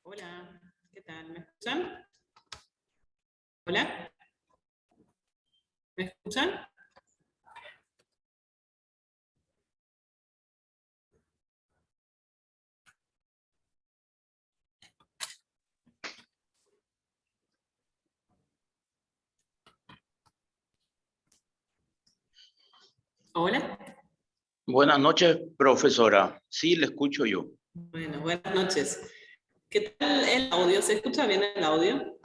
Hola, ¿qué tal? ¿Me escuchan? Hola, ¿me escuchan? Hola. Buenas noches, profesora. Sí, le escucho yo. Bueno, buenas noches. ¿Qué tal el audio? ¿Se escucha bien el audio?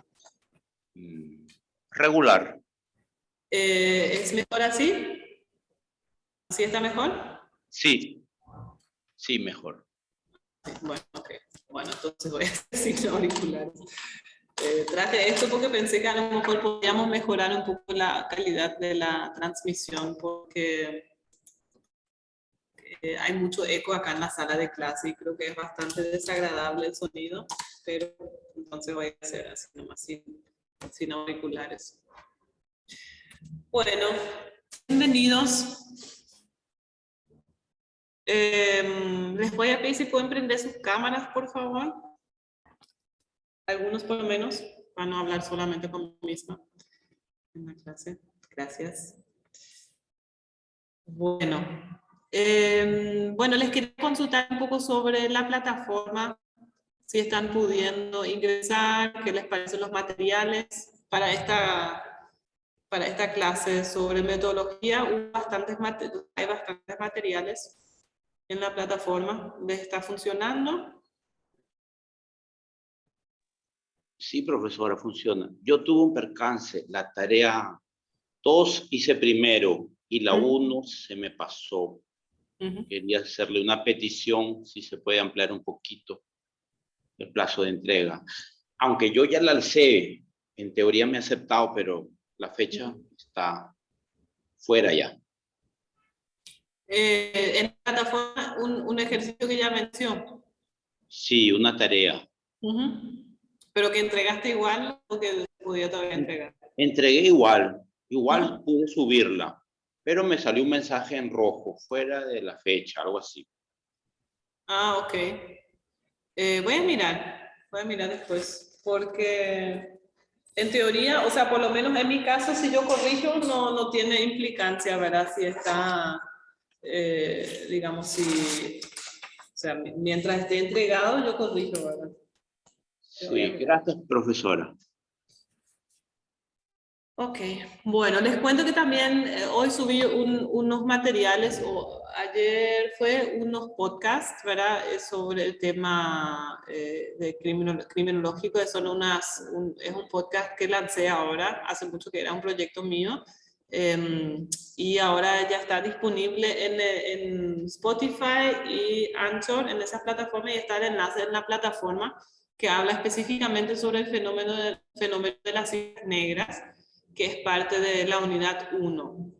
Regular. ¿Es mejor así? ¿Así está mejor? Sí, sí, mejor. Bueno, ok. Bueno, entonces voy a hacer sin auriculares. Traje esto porque pensé que a lo mejor podíamos mejorar un poco la calidad de la transmisión porque hay mucho eco acá en la sala de clase y creo que es bastante desagradable el sonido, pero entonces voy a hacer así nomás sin auriculares. Bueno, bienvenidos. Les voy a pedir si pueden prender sus cámaras, por favor. Algunos por lo menos, para no hablar solamente conmigo misma en la clase. Gracias. Bueno, les quería consultar un poco sobre la plataforma, si están pudiendo ingresar, qué les parecen los materiales para esta clase sobre metodología. Hay bastantes materiales en la plataforma. ¿Les está funcionando? Sí, profesora, funciona. Yo tuve un percance. La tarea 2 hice primero y la 1 se me pasó. Quería hacerle una petición, si se puede ampliar un poquito el plazo de entrega. Aunque yo ya la alcé, en teoría me ha aceptado, pero la fecha está fuera ya. En la plataforma, un ejercicio que ya mencionó. Sí, una tarea. Pero que entregaste igual o que podía todavía entregar. Entregué igual pude subirla, pero me salió un mensaje en rojo, fuera de la fecha, algo así. Ah, ok. Voy a mirar después, porque en teoría, o sea, por lo menos en mi caso, si yo corrijo, no tiene implicancia, ¿verdad? Si está, digamos, o sea, mientras esté entregado, yo corrijo, ¿verdad? Sí, gracias, profesora. Ok, bueno, les cuento que también hoy subí unos materiales, o ayer fue unos podcasts, ¿verdad? Sobre el tema de criminológico, es un podcast que lancé ahora, hace mucho que era un proyecto mío, y ahora ya está disponible en Spotify y Anchor, en esas plataformas, y está el enlace en la plataforma que habla específicamente sobre el fenómeno de las cifras negras, que es parte de la unidad 1.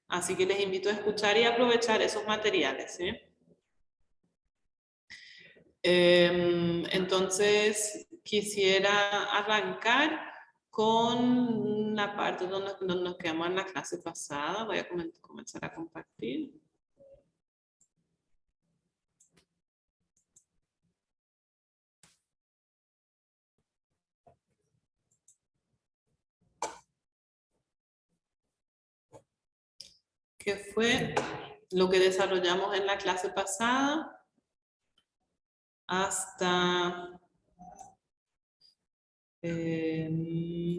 Así que les invito a escuchar y aprovechar esos materiales. ¿Sí? Entonces, quisiera arrancar con la parte donde nos quedamos en la clase pasada. Voy a comenzar a compartir. ¿Qué fue lo que desarrollamos en la clase pasada? Hasta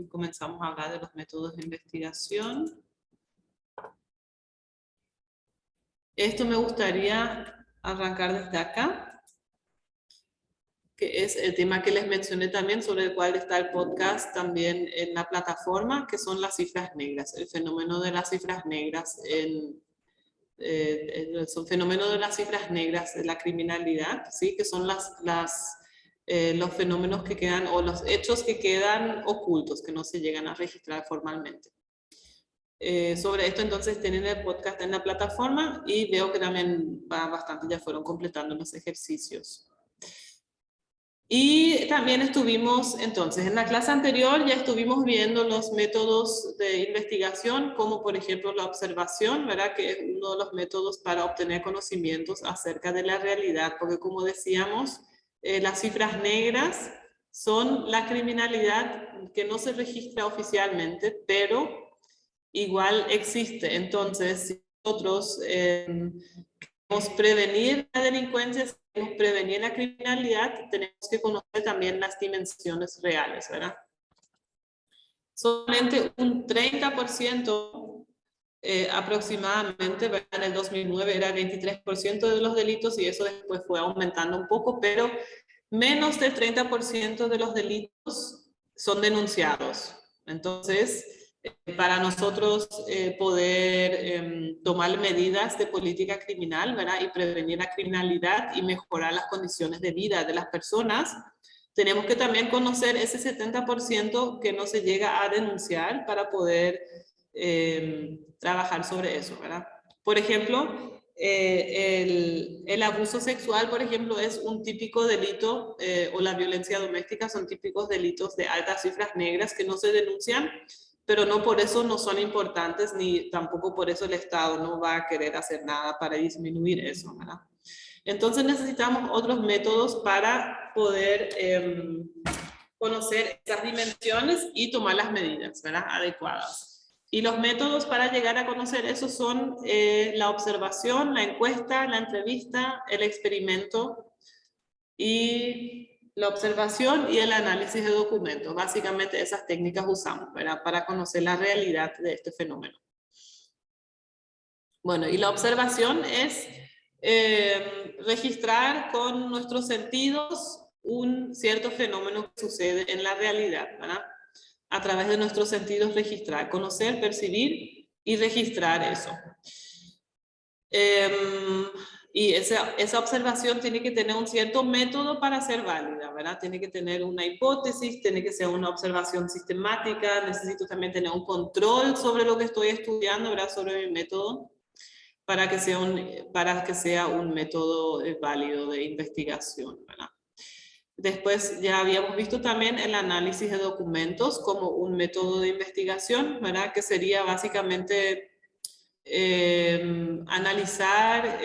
comenzamos a hablar de los métodos de investigación. Esto me gustaría arrancar desde acá, que es el tema que les mencioné también, sobre el cual está el podcast también en la plataforma, que son las cifras negras, el fenómeno de las cifras negras son fenómenos de las cifras negras de la criminalidad, ¿sí? Que son los fenómenos que quedan, o los hechos que quedan ocultos, que no se llegan a registrar formalmente. Sobre esto entonces tienen el podcast en la plataforma y veo que también va bastante, ya fueron completando los ejercicios. Y también estuvimos, entonces, en la clase anterior ya estuvimos viendo los métodos de investigación, como por ejemplo la observación, ¿verdad? Que es uno de los métodos para obtener conocimientos acerca de la realidad, porque como decíamos, las cifras negras son la criminalidad que no se registra oficialmente, pero igual existe. Entonces, si nosotros queremos prevenir la delincuencia, si queremos prevenir la criminalidad, tenemos que conocer también las dimensiones reales, ¿verdad? Solamente un 30% aproximadamente, ¿verdad? En el 2009 era 23% de los delitos y eso después fue aumentando un poco, pero menos del 30% de los delitos son denunciados. Entonces, para nosotros poder tomar medidas de política criminal, ¿verdad? Y prevenir la criminalidad y mejorar las condiciones de vida de las personas, tenemos que también conocer ese 70% que no se llega a denunciar para poder trabajar sobre eso, ¿verdad? Por ejemplo, el abuso sexual, por ejemplo, es un típico delito, o la violencia doméstica son típicos delitos de altas cifras negras que no se denuncian, pero no por eso no son importantes, ni tampoco por eso el Estado no va a querer hacer nada para disminuir eso, ¿verdad? Entonces necesitamos otros métodos para poder conocer esas dimensiones y tomar las medidas, ¿verdad? Adecuadas. Y los métodos para llegar a conocer eso son la observación, la encuesta, la entrevista, el experimento y la observación y el análisis de documentos. Básicamente esas técnicas usamos, ¿verdad? Para conocer la realidad de este fenómeno. Bueno, y la observación es registrar con nuestros sentidos un cierto fenómeno que sucede en la realidad, ¿verdad? A través de nuestros sentidos registrar, conocer, percibir y registrar eso. Y esa observación tiene que tener un cierto método para ser válida, ¿verdad? Tiene que tener una hipótesis, tiene que ser una observación sistemática, necesito también tener un control sobre lo que estoy estudiando, ¿verdad? Sobre mi método, para que sea un método válido de investigación, ¿verdad? Después ya habíamos visto también el análisis de documentos como un método de investigación, ¿verdad? Que sería básicamente analizar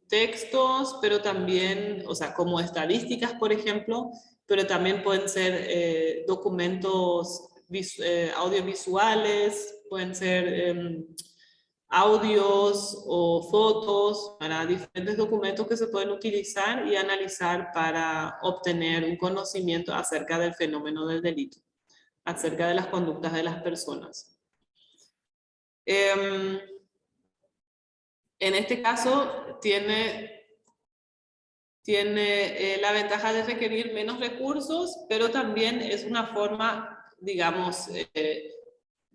textos, pero también, o sea, como estadísticas, por ejemplo, pero también pueden ser documentos audiovisuales, pueden ser audios o fotos, para diferentes documentos que se pueden utilizar y analizar para obtener un conocimiento acerca del fenómeno del delito, acerca de las conductas de las personas. En este caso tiene la ventaja de requerir menos recursos, pero también es una forma, digamos,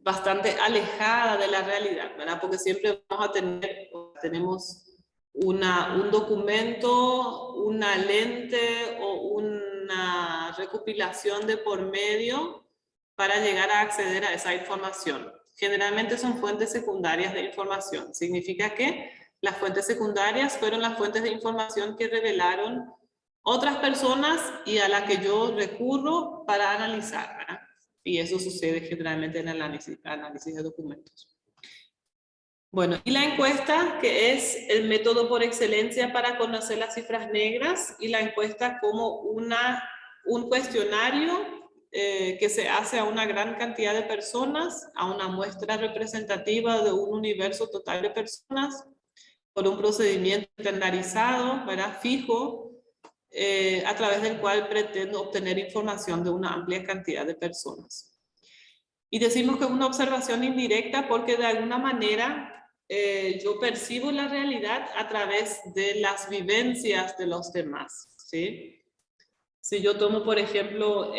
bastante alejada de la realidad, ¿verdad? Porque siempre vamos a tenemos un documento, una lente o una recopilación de por medio para llegar a acceder a esa información. Generalmente son fuentes secundarias de información. Significa que las fuentes secundarias fueron las fuentes de información que revelaron otras personas y a la que yo recurro para analizar, ¿verdad? Y eso sucede generalmente en el análisis de documentos. Bueno, y la encuesta, que es el método por excelencia para conocer las cifras negras, y la encuesta como un cuestionario que se hace a una gran cantidad de personas, a una muestra representativa de un universo total de personas, por un procedimiento estandarizado, ¿verdad? Fijo, a través del cual pretendo obtener información de una amplia cantidad de personas. Y decimos que es una observación indirecta porque de alguna manera yo percibo la realidad a través de las vivencias de los demás, ¿sí? Si yo tomo, por ejemplo,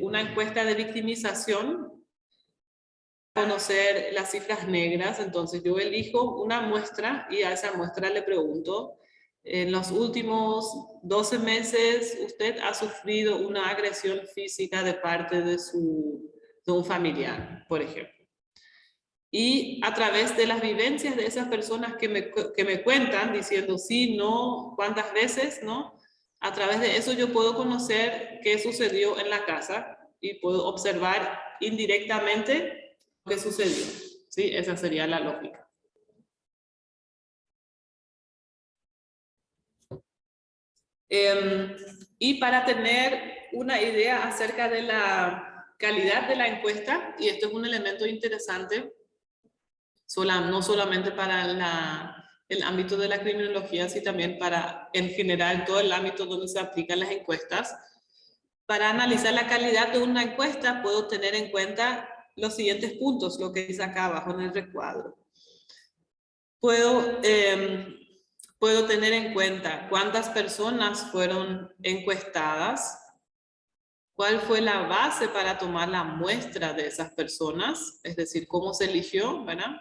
una encuesta de victimización, conocer las cifras negras, entonces yo elijo una muestra y a esa muestra le pregunto: en los últimos 12 meses, ¿usted ha sufrido una agresión física de parte de un familiar, por ejemplo? Y a través de las vivencias de esas personas que me cuentan, diciendo sí, no, cuántas veces, ¿no? A través de eso yo puedo conocer qué sucedió en la casa y puedo observar indirectamente lo que sucedió. ¿Sí? Esa sería la lógica. Y para tener una idea acerca de la calidad de la encuesta, y esto es un elemento interesante, no solamente para el ámbito de la criminología, sino también para, en general, todo el ámbito donde se aplican las encuestas. Para analizar la calidad de una encuesta, puedo tener en cuenta los siguientes puntos, lo que dice acá abajo en el recuadro. Puedo tener en cuenta cuántas personas fueron encuestadas, cuál fue la base para tomar la muestra de esas personas, es decir, cómo se eligió, ¿verdad?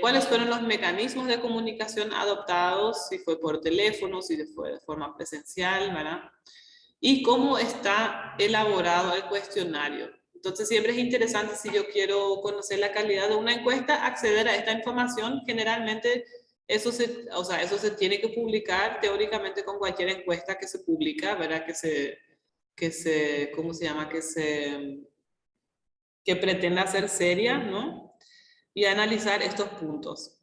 Cuáles fueron los mecanismos de comunicación adoptados, si fue por teléfono, si fue de forma presencial, ¿verdad? Y cómo está elaborado el cuestionario. Entonces siempre es interesante, si yo quiero conocer la calidad de una encuesta, acceder a esta información. Generalmente eso se tiene que publicar teóricamente con cualquier encuesta que se publica, ¿verdad? ¿Cómo se llama? Que pretenda ser seria, ¿no? Y analizar estos puntos.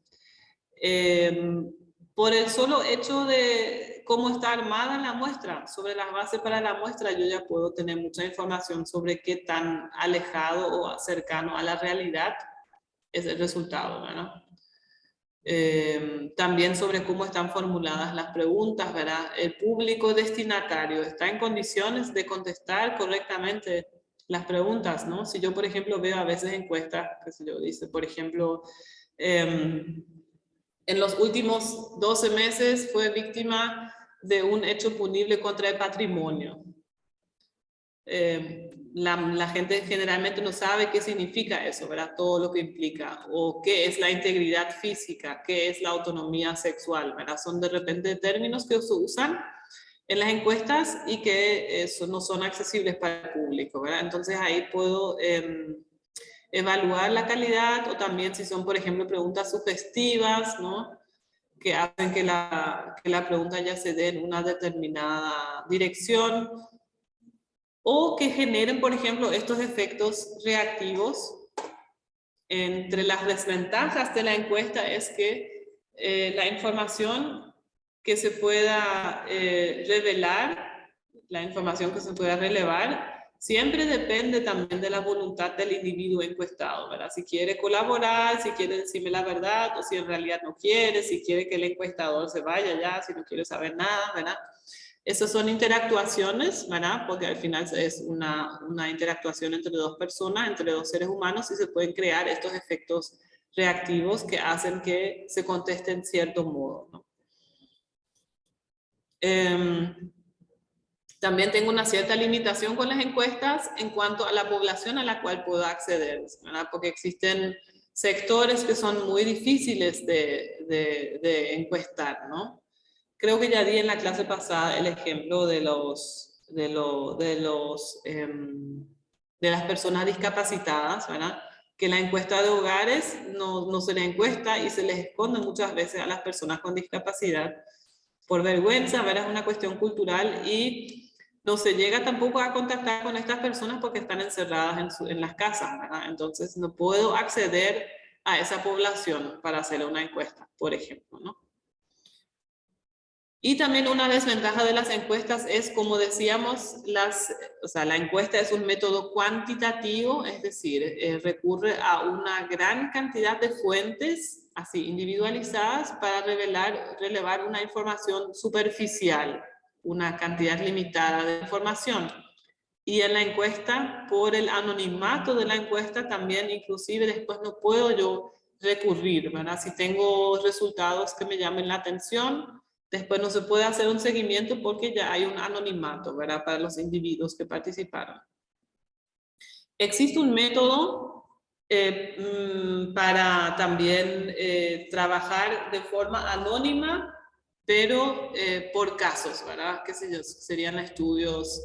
Por el solo hecho de cómo está armada la muestra, sobre las bases para la muestra, yo ya puedo tener mucha información sobre qué tan alejado o cercano a la realidad es el resultado, ¿verdad? También sobre cómo están formuladas las preguntas, ¿verdad? El público destinatario está en condiciones de contestar correctamente las preguntas, ¿no? Si yo, por ejemplo, veo a veces encuestas, qué sé yo, dice, por ejemplo, en los últimos 12 meses fue víctima de un hecho punible contra el patrimonio. La gente generalmente no sabe qué significa eso, ¿verdad? Todo lo que implica, o qué es la integridad física, qué es la autonomía sexual, ¿verdad? Son de repente términos que se usan en las encuestas y que no son accesibles para el público, ¿verdad? Entonces ahí puedo evaluar la calidad, o también si son, por ejemplo, preguntas sugestivas, ¿no? Que hacen que la pregunta ya se dé en una determinada dirección, o que generen, por ejemplo, estos efectos reactivos. Entre las desventajas de la encuesta es que la información que se pueda revelar, la información que se pueda relevar, siempre depende también de la voluntad del individuo encuestado, ¿verdad? Si quiere colaborar, si quiere decirme la verdad, o si en realidad no quiere, si quiere que el encuestador se vaya ya, si no quiere saber nada, ¿verdad? Esas son interactuaciones, ¿verdad? Porque al final es una interactuación entre dos personas, entre dos seres humanos, y se pueden crear estos efectos reactivos que hacen que se conteste en cierto modo, ¿no? También tengo una cierta limitación con las encuestas en cuanto a la población a la cual puedo acceder, ¿verdad? Porque existen sectores que son muy difíciles de encuestar, ¿no? Creo que ya di en la clase pasada el ejemplo de las personas discapacitadas, ¿verdad? Que la encuesta de hogares no se les encuesta y se les esconde muchas veces a las personas con discapacidad por vergüenza, ¿verdad? Es una cuestión cultural, y no se llega tampoco a contactar con estas personas porque están encerradas en las casas, ¿verdad? Entonces no puedo acceder a esa población para hacer una encuesta, por ejemplo, ¿no? Y también una desventaja de las encuestas es, como decíamos, la encuesta es un método cuantitativo, es decir, recurre a una gran cantidad de fuentes, así individualizadas, para relevar una información superficial, una cantidad limitada de información. Y en la encuesta, por el anonimato de la encuesta, también inclusive después no puedo yo recurrir, ¿verdad? Si tengo resultados que me llamen la atención, después no se puede hacer un seguimiento porque ya hay un anonimato, ¿verdad? Para los individuos que participaron. Existe un método para también trabajar de forma anónima, pero por casos, ¿verdad? Qué sé yo, serían estudios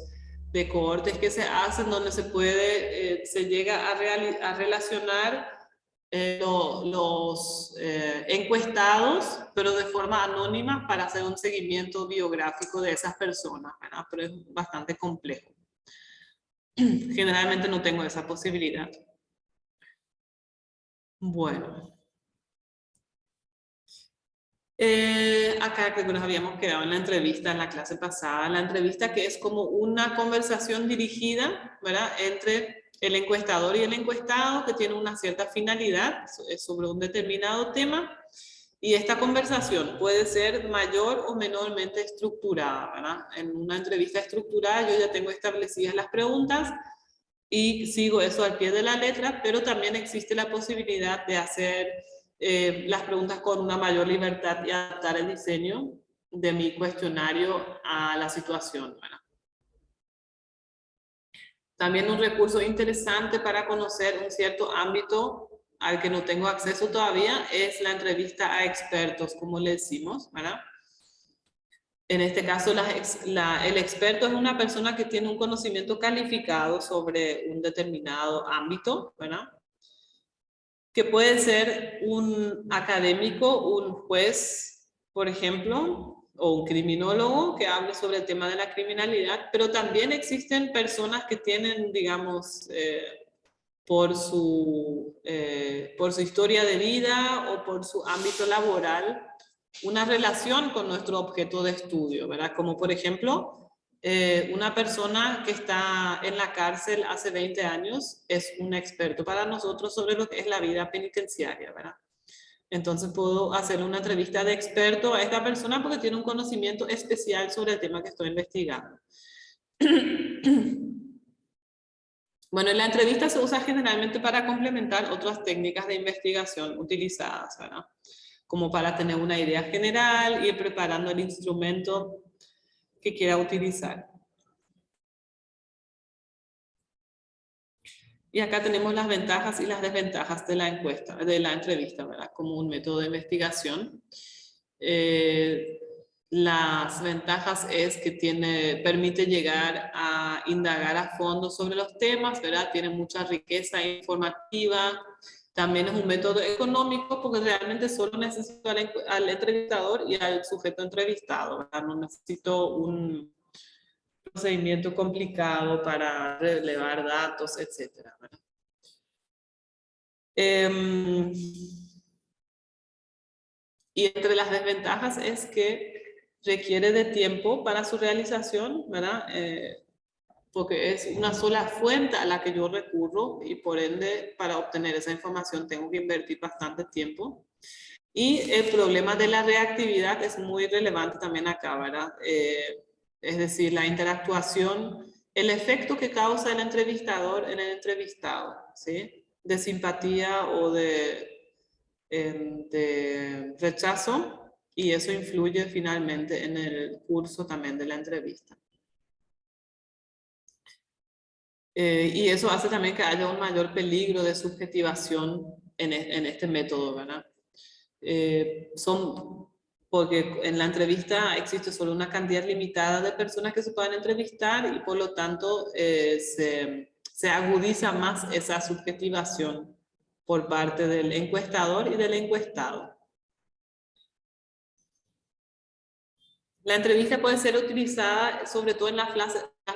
de cohortes que se hacen donde se llega a relacionar los encuestados, pero de forma anónima, para hacer un seguimiento biográfico de esas personas, ¿verdad? Pero es bastante complejo. Generalmente no tengo esa posibilidad. Bueno. Acá creo que nos habíamos quedado en la entrevista en la clase pasada, la entrevista que es como una conversación dirigida, ¿verdad?, entre el encuestador y el encuestado, que tiene una cierta finalidad sobre un determinado tema, y esta conversación puede ser mayor o menormente estructurada, ¿verdad? En una entrevista estructurada yo ya tengo establecidas las preguntas y sigo eso al pie de la letra, pero también existe la posibilidad de hacer las preguntas con una mayor libertad y adaptar el diseño de mi cuestionario a la situación, ¿verdad? También un recurso interesante para conocer un cierto ámbito al que no tengo acceso todavía es la entrevista a expertos, como le decimos, ¿verdad? En este caso, el experto es una persona que tiene un conocimiento calificado sobre un determinado ámbito, ¿verdad? Que puede ser un académico, un juez, por ejemplo, o un criminólogo que hable sobre el tema de la criminalidad, pero también existen personas que tienen, digamos, por su historia de vida o por su ámbito laboral, una relación con nuestro objeto de estudio, ¿verdad? Como por ejemplo, una persona que está en la cárcel hace 20 años es un experto para nosotros sobre lo que es la vida penitenciaria, ¿verdad? Entonces puedo hacer una entrevista de experto a esta persona porque tiene un conocimiento especial sobre el tema que estoy investigando. Bueno, la entrevista se usa generalmente para complementar otras técnicas de investigación utilizadas, ¿verdad? Como para tener una idea general y ir preparando el instrumento que quiera utilizar. Y acá tenemos las ventajas y las desventajas de la encuesta, de la entrevista, ¿verdad? Como un método de investigación. Las ventajas es que permite llegar a indagar a fondo sobre los temas, ¿verdad? Tiene mucha riqueza informativa. También es un método económico porque realmente solo necesito al entrevistador y al sujeto entrevistado, ¿verdad? No necesito un procedimiento complicado para relevar datos, etcétera, ¿verdad? Y entre las desventajas es que requiere de tiempo para su realización, ¿verdad? Porque es una sola fuente a la que yo recurro y por ende para obtener esa información tengo que invertir bastante tiempo. Y el problema de la reactividad es muy relevante también acá, ¿verdad? Es decir, la interactuación, el efecto que causa el entrevistador en el entrevistado, ¿sí? De simpatía o de rechazo, y eso influye finalmente en el curso también de la entrevista. Y eso hace también que haya un mayor peligro de subjetivación en este método, ¿verdad? Porque en la entrevista existe solo una cantidad limitada de personas que se puedan entrevistar y por lo tanto se agudiza más esa subjetivación por parte del encuestador y del encuestado. La entrevista puede ser utilizada sobre todo en la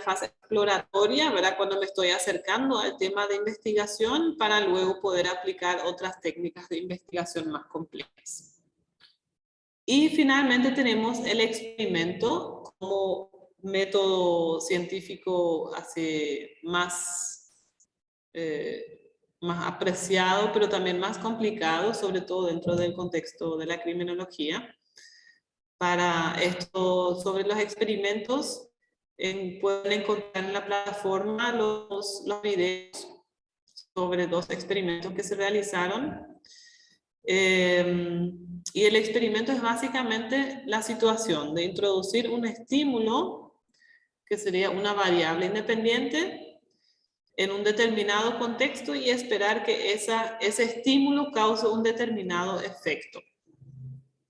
fase exploratoria, ¿verdad? Cuando me estoy acercando al tema de investigación para luego poder aplicar otras técnicas de investigación más complejas. Y finalmente tenemos el experimento como método científico más apreciado, pero también más complicado, sobre todo dentro del contexto de la criminología. Para esto, sobre los experimentos, pueden encontrar en la plataforma los videos sobre 2 experimentos que se realizaron. Y el experimento es básicamente la situación de introducir un estímulo, que sería una variable independiente, en un determinado contexto y esperar que ese estímulo cause un determinado efecto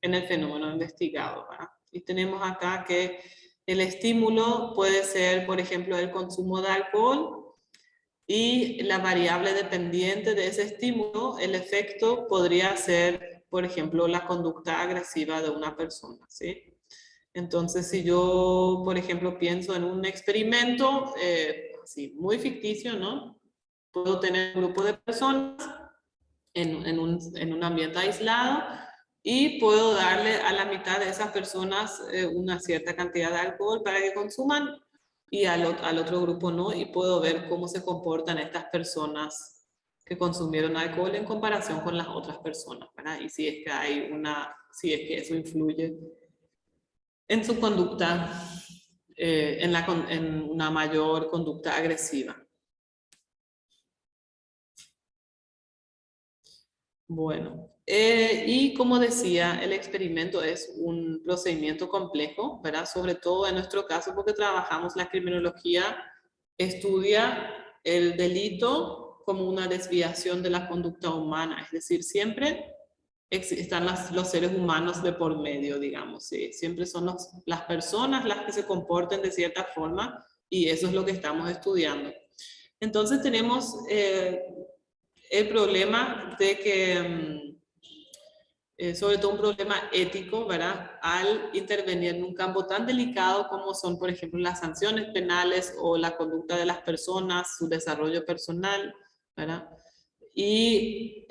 en el fenómeno investigado, ¿verdad? Y tenemos acá que el estímulo puede ser, por ejemplo, el consumo de alcohol, y la variable dependiente de ese estímulo, el efecto podría ser, por ejemplo, la conducta agresiva de una persona, ¿sí? Entonces, si yo, por ejemplo, pienso en un experimento, así, muy ficticio, ¿no? Puedo tener un grupo de personas en un ambiente aislado y puedo darle a la mitad de esas personas una cierta cantidad de alcohol para que consuman y al otro grupo no, y puedo ver cómo se comportan estas personas que consumieron alcohol en comparación con las otras personas, ¿verdad? Y si es que hay si es que eso influye en su conducta, en una mayor conducta agresiva. Bueno, y como decía, el experimento es un procedimiento complejo, ¿verdad? Sobre todo en nuestro caso porque trabajamos la criminología, estudia el delito como una desviación de la conducta humana, es decir, siempre están los seres humanos de por medio, digamos, ¿sí? Siempre son las personas las que se comporten de cierta forma y eso es lo que estamos estudiando. Entonces tenemos el problema de que, sobre todo un problema ético, ¿verdad? Al intervenir en un campo tan delicado como son, por ejemplo, las sanciones penales o la conducta de las personas, su desarrollo personal, ¿verdad? Y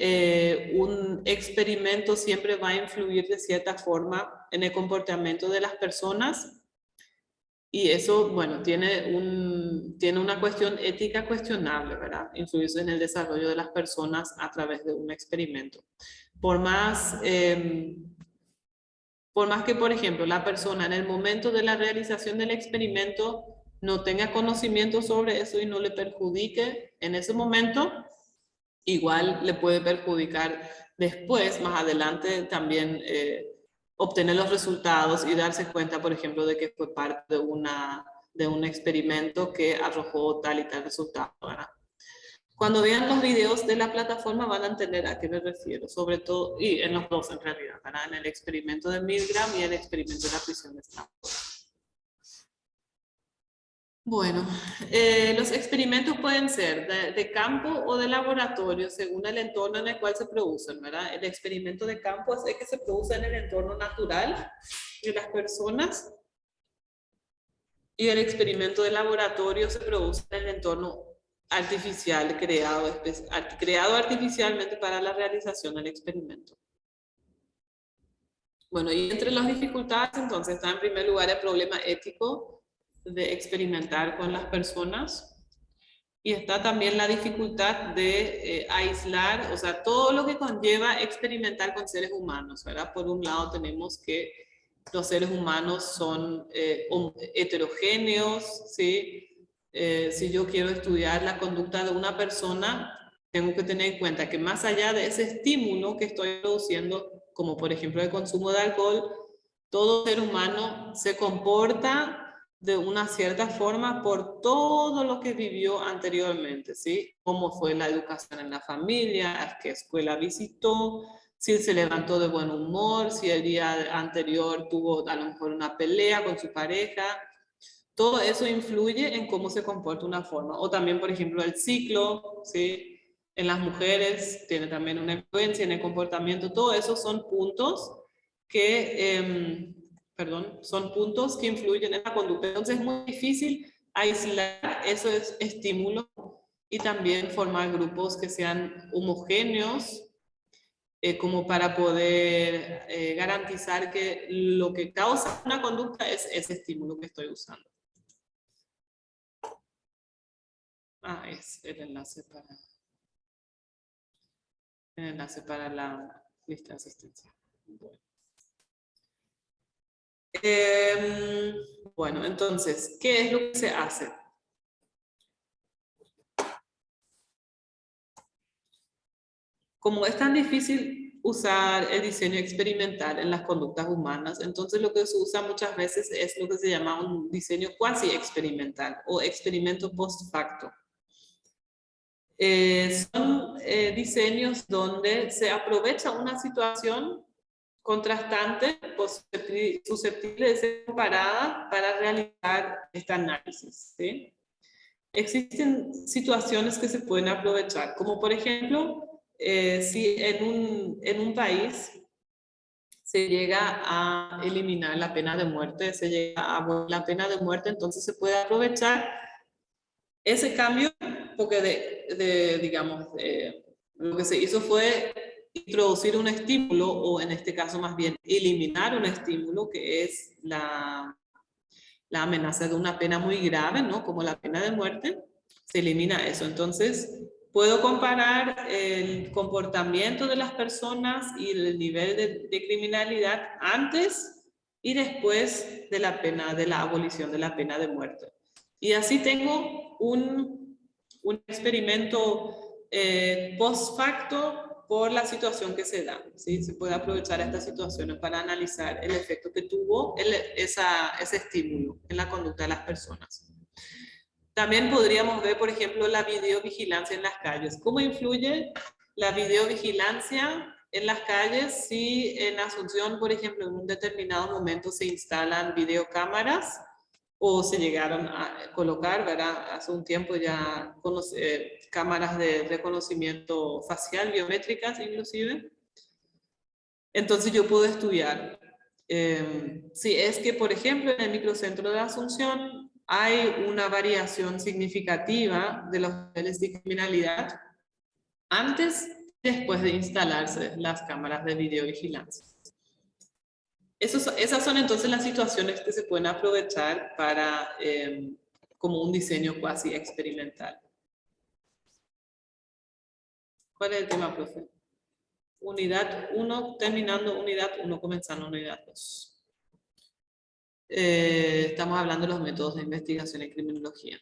un experimento siempre va a influir de cierta forma en el comportamiento de las personas y eso, bueno, tiene una cuestión ética cuestionable, ¿verdad? Influir en el desarrollo de las personas a través de un experimento. Por más que, por ejemplo, la persona en el momento de la realización del experimento no tenga conocimiento sobre eso y no le perjudique en ese momento, igual le puede perjudicar después, más adelante, también obtener los resultados y darse cuenta, por ejemplo, de que fue parte de un experimento que arrojó tal y tal resultado, ¿verdad? Cuando vean los videos de la plataforma van a entender a qué me refiero, sobre todo, y en los dos en realidad, ¿verdad? En el experimento de Milgram y el experimento de la prisión de Stanford. Bueno, los experimentos pueden ser de campo o de laboratorio según el entorno en el cual se producen, ¿verdad? El experimento de campo es el que se produce en el entorno natural de las personas y el experimento de laboratorio se produce en el entorno artificial creado artificialmente para la realización del experimento. Bueno, y entre las dificultades entonces está en primer lugar el problema ético de experimentar con las personas y está también la dificultad de aislar, o sea, todo lo que conlleva experimentar con seres humanos, ¿verdad? Por un lado tenemos que los seres humanos son heterogéneos, ¿sí? Si yo quiero estudiar la conducta de una persona, tengo que tener en cuenta que más allá de ese estímulo que estoy produciendo, como por ejemplo el consumo de alcohol, todo ser humano se comporta de una cierta forma por todo lo que vivió anteriormente, ¿sí? Cómo fue la educación en la familia, a qué escuela visitó, si se levantó de buen humor, si el día anterior tuvo a lo mejor una pelea con su pareja. Todo eso influye en cómo se comporta una forma. O también, por ejemplo, el ciclo, ¿sí? En las mujeres tiene también una influencia en el comportamiento. Todo eso son puntos que, son puntos que influyen en la conducta. Entonces es muy difícil aislar esos estímulos y también formar grupos que sean homogéneos como para poder garantizar que lo que causa una conducta es ese estímulo que estoy usando. Es el enlace para la lista de asistencia. Bueno, entonces, ¿qué es lo que se hace? Como es tan difícil usar el diseño experimental en las conductas humanas, entonces lo que se usa muchas veces es lo que se llama un diseño cuasi experimental o experimento post facto. Son diseños donde se aprovecha una situación contrastante, susceptible de ser comparada para realizar este análisis, ¿sí? Existen situaciones que se pueden aprovechar, como por ejemplo, si en un país se llega a eliminar la pena de muerte, se llega a abolir la pena de muerte, entonces se puede aprovechar ese cambio, porque digamos, lo que se hizo fue introducir un estímulo, o en este caso más bien eliminar un estímulo, que es la amenaza de una pena muy grave, ¿no? Como la pena de muerte, se elimina eso. Entonces, puedo comparar el comportamiento de las personas y el nivel de criminalidad antes y después de la pena, de la abolición de la pena de muerte. Y así tengo un experimento post facto por la situación que se da, ¿sí? Se puede aprovechar estas situaciones para analizar el efecto que tuvo ese estímulo en la conducta de las personas. También podríamos ver, por ejemplo, la videovigilancia en las calles. ¿Cómo influye la videovigilancia en las calles si en Asunción, por ejemplo, en un determinado momento se instalan videocámaras o se llegaron a colocar, ¿verdad? Hace un tiempo ya cámaras de reconocimiento facial, biométricas inclusive? Entonces yo puedo estudiar. Si es que, por ejemplo, en el microcentro de Asunción hay una variación significativa de los niveles de criminalidad antes y después de instalarse las cámaras de videovigilancia. Esas son entonces las situaciones que se pueden aprovechar para, como un diseño cuasi experimental. ¿Cuál es el tema, profe? Unidad 1, terminando unidad 1, comenzando unidad 2. Estamos hablando de los métodos de investigación en criminología.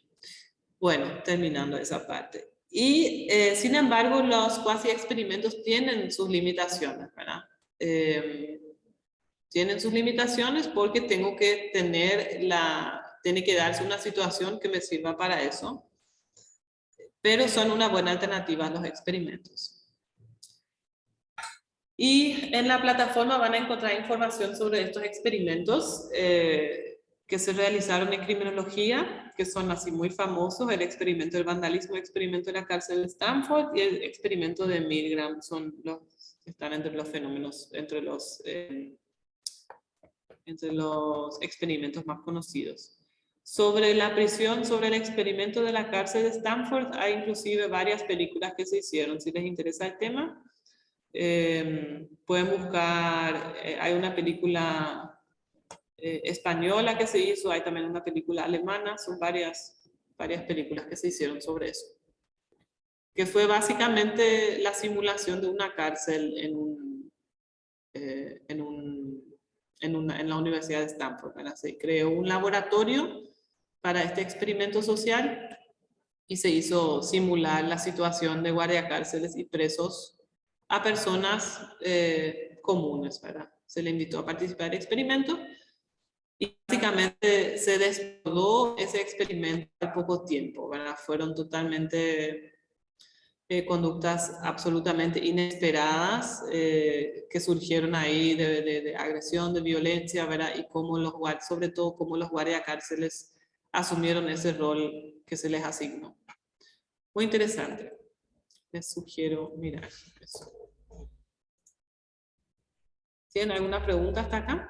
Bueno, terminando esa parte. Y, sin embargo, los cuasi experimentos tienen sus limitaciones, ¿verdad? Tienen sus limitaciones porque tengo que tiene que darse una situación que me sirva para eso, pero son una buena alternativa a los experimentos. Y en la plataforma van a encontrar información sobre estos experimentos que se realizaron en criminología, que son así muy famosos: el experimento del vandalismo, el experimento de la cárcel de Stanford y el experimento de Milgram. Son los que están entre los fenómenos, entre los experimentos más conocidos. Sobre la prisión, sobre el experimento de la cárcel de Stanford, hay inclusive varias películas que se hicieron. Si les interesa el tema, pueden buscar, hay una película española que se hizo, hay también una película alemana, son varias películas que se hicieron sobre eso, que fue básicamente la simulación de una cárcel en la Universidad de Stanford, ¿verdad? Se creó un laboratorio para este experimento social y se hizo simular la situación de guardiacárceles y presos a personas comunes, ¿verdad? Se le invitó a participar del experimento y básicamente se desbordó ese experimento al poco tiempo, ¿verdad? Fueron totalmente conductas absolutamente inesperadas que surgieron ahí de agresión, de violencia, ¿verdad? Y cómo sobre todo cómo los guardiacárceles asumieron ese rol que se les asignó. Muy interesante. Les sugiero mirar eso. ¿Tienen alguna pregunta hasta acá?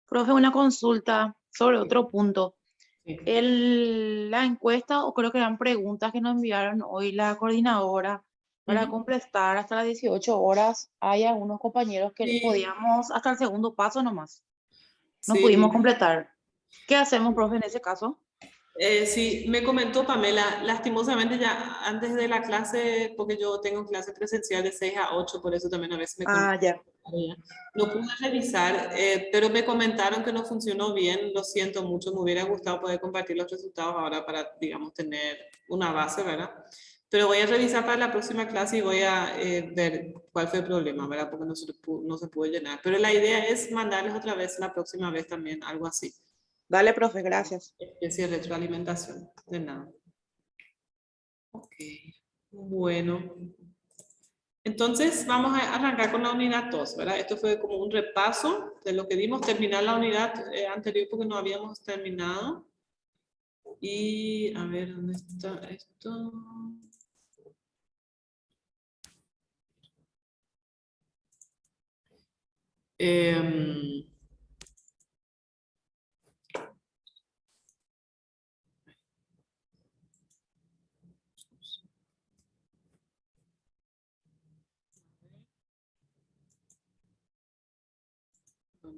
Profe, una consulta sobre otro punto. Sí. La encuesta, o creo que eran preguntas que nos enviaron hoy la coordinadora para completar hasta las 18 horas, hay algunos compañeros que podíamos hasta el segundo paso nomás. No pudimos completar. ¿Qué hacemos, profe, en ese caso? Sí, me comentó Pamela, lastimosamente ya antes de la clase, porque yo tengo clase presencial de 6 a 8, por eso también a veces me Ya. no pude revisar, pero me comentaron que no funcionó bien. Lo siento mucho, me hubiera gustado poder compartir los resultados ahora para, digamos, tener una base, ¿verdad? Pero voy a revisar para la próxima clase y voy a ver cuál fue el problema, ¿verdad? Porque no se pudo llenar. Pero la idea es mandarles otra vez la próxima vez también algo así. Dale, profe, gracias. Especie de retroalimentación, de nada. Ok, bueno. Entonces vamos a arrancar con la unidad 2, ¿verdad? Esto fue como un repaso de lo que vimos, terminar la unidad anterior porque no habíamos terminado. Y a ver, ¿dónde está esto?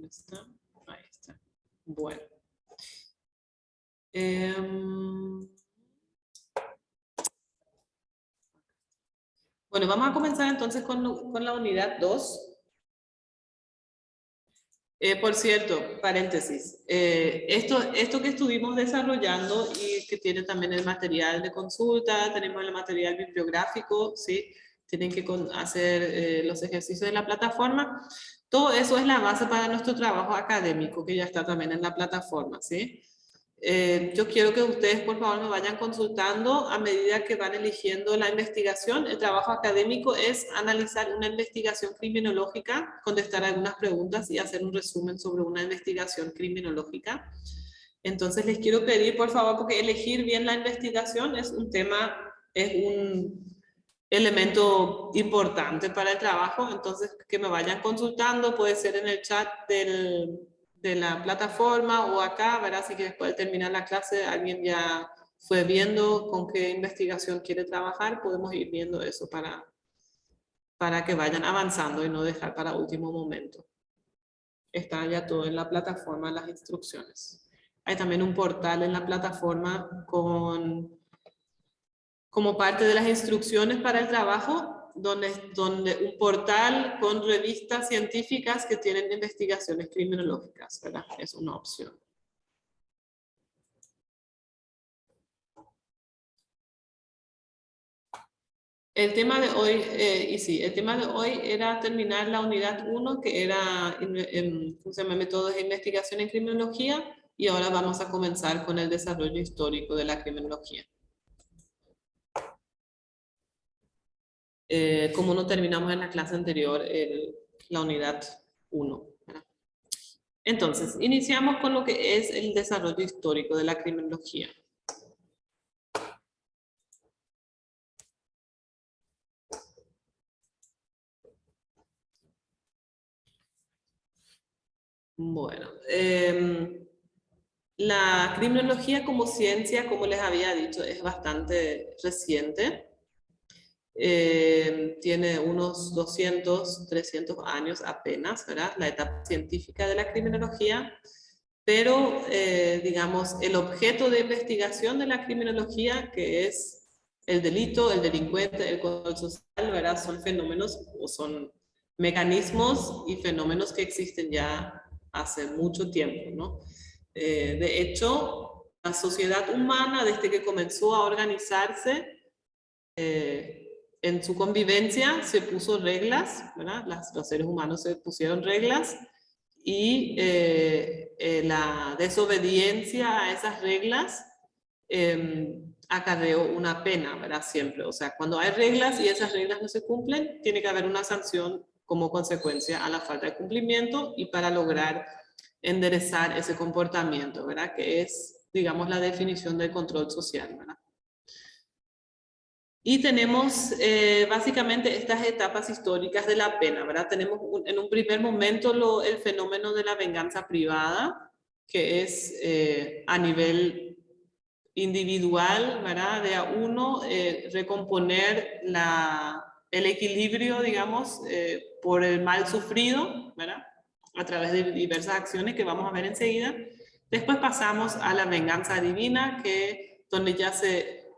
¿Dónde está? Ahí está. Bueno. Bueno, vamos a comenzar entonces con la unidad 2. Por cierto, paréntesis, esto que estuvimos desarrollando y que tiene también el material de consulta, tenemos el material bibliográfico, ¿sí? Tienen que hacer los ejercicios de la plataforma. Todo eso es la base para nuestro trabajo académico, que ya está también en la plataforma, ¿sí? Yo quiero que ustedes, por favor, me vayan consultando a medida que van eligiendo la investigación. El trabajo académico es analizar una investigación criminológica, contestar algunas preguntas y hacer un resumen sobre una investigación criminológica. Entonces, les quiero pedir, por favor, porque elegir bien la investigación es un tema, es un elemento importante para el trabajo. Entonces, que me vayan consultando, puede ser en el chat de la plataforma o acá, ¿verdad? Así que después de terminar la clase alguien ya fue viendo con qué investigación quiere trabajar, podemos ir viendo eso para que vayan avanzando y no dejar para último momento. Está ya todo en la plataforma, las instrucciones. Hay también un portal en la plataforma como parte de las instrucciones para el trabajo, donde un portal con revistas científicas que tienen investigaciones criminológicas, ¿verdad? Es una opción. El tema de hoy, el tema de hoy era terminar la unidad 1, que era métodos de investigación en criminología, y ahora vamos a comenzar con el desarrollo histórico de la criminología. Como no terminamos en la clase anterior la unidad 1. ¿verdad? Entonces, iniciamos con lo que es el desarrollo histórico de la criminología. Bueno, la criminología como ciencia, como les había dicho, es bastante reciente. Tiene unos 200, 300 años apenas, ¿verdad? La etapa científica de la criminología, pero digamos, el objeto de investigación de la criminología, que es el delito, el delincuente, el control social, ¿verdad? Son fenómenos o son mecanismos y fenómenos que existen ya hace mucho tiempo, ¿no? De hecho, la sociedad humana, desde que comenzó a organizarse, en su convivencia se puso reglas, ¿verdad? Los seres humanos se pusieron reglas y la desobediencia a esas reglas acarreó una pena, ¿verdad? Siempre. O sea, cuando hay reglas y esas reglas no se cumplen, tiene que haber una sanción como consecuencia a la falta de cumplimiento y para lograr enderezar ese comportamiento, ¿verdad? Que es, digamos, la definición del control social, ¿verdad? Y tenemos básicamente estas etapas históricas de la pena, ¿verdad? Tenemos en un primer momento el fenómeno de la venganza privada, que es a nivel individual, ¿verdad? De a uno, recomponer el equilibrio, digamos, por el mal sufrido, ¿verdad? A través de diversas acciones que vamos a ver enseguida. Después pasamos a la venganza divina, donde ya